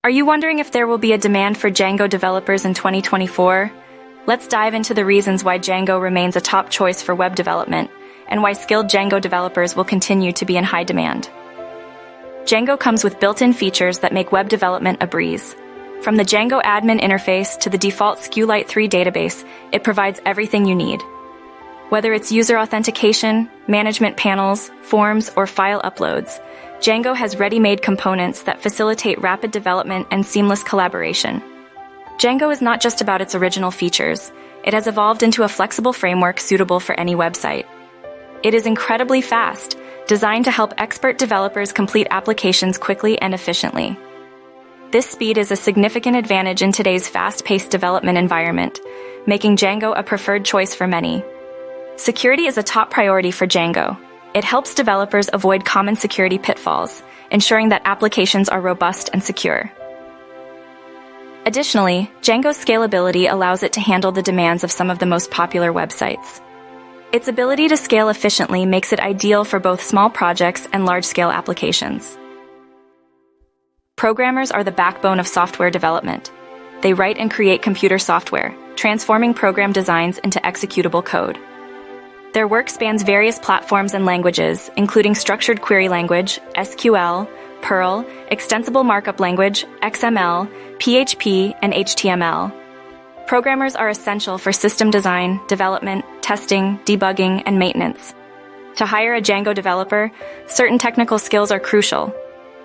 Are you wondering if there will be a demand for Django developers in 2024? Let's dive into the reasons why Django remains a top choice for web development, and why skilled Django developers will continue to be in high demand. Django comes with built-in features that make web development a breeze. From the Django admin interface to the default SQLite 3 database, it provides everything you need. Whether it's user authentication, management panels, forms, or file uploads, Django has ready-made components that facilitate rapid development and seamless collaboration. Django is not just about its original features, it has evolved into a flexible framework suitable for any website. It is incredibly fast, designed to help expert developers complete applications quickly and efficiently. This speed is a significant advantage in today's fast-paced development environment, making Django a preferred choice for many. Security is a top priority for Django. It helps developers avoid common security pitfalls, ensuring that applications are robust and secure. Additionally, Django's scalability allows it to handle the demands of some of the most popular websites. Its ability to scale efficiently makes it ideal for both small projects and large-scale applications. Programmers are the backbone of software development. They write and create computer software, transforming program designs into executable code. Their work spans various platforms and languages, including structured query language, SQL, Perl, extensible markup language, XML, PHP, and HTML. Programmers are essential for system design, development, testing, debugging, and maintenance. To hire a Django developer, certain technical skills are crucial.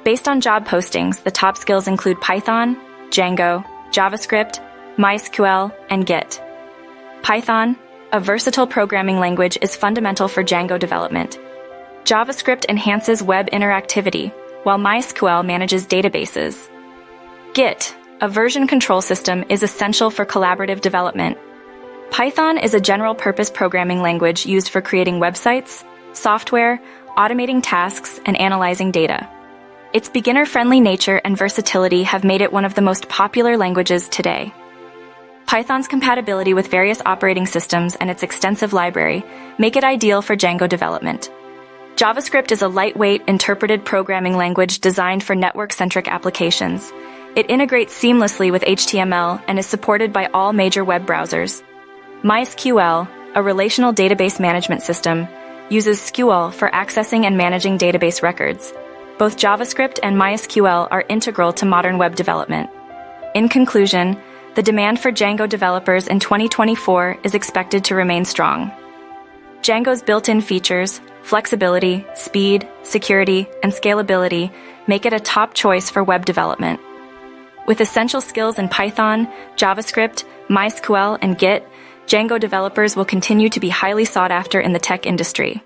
Based on job postings, the top skills include Python, Django, JavaScript, MySQL, and Git. Python, a versatile programming language, is fundamental for Django development. JavaScript enhances web interactivity, while MySQL manages databases. Git, a version control system, is essential for collaborative development. Python is a general-purpose programming language used for creating websites, software, automating tasks, and analyzing data. Its beginner-friendly nature and versatility have made it one of the most popular languages today. Python's compatibility with various operating systems and its extensive library make it ideal for Django development. JavaScript is a lightweight, interpreted programming language designed for network-centric applications. It integrates seamlessly with HTML and is supported by all major web browsers. MySQL, a relational database management system, uses SQL for accessing and managing database records. Both JavaScript and MySQL are integral to modern web development. In conclusion, the demand for Django developers in 2024 is expected to remain strong. Django's built-in features, flexibility, speed, security, and scalability make it a top choice for web development. With essential skills in Python, JavaScript, MySQL, and Git, Django developers will continue to be highly sought after in the tech industry.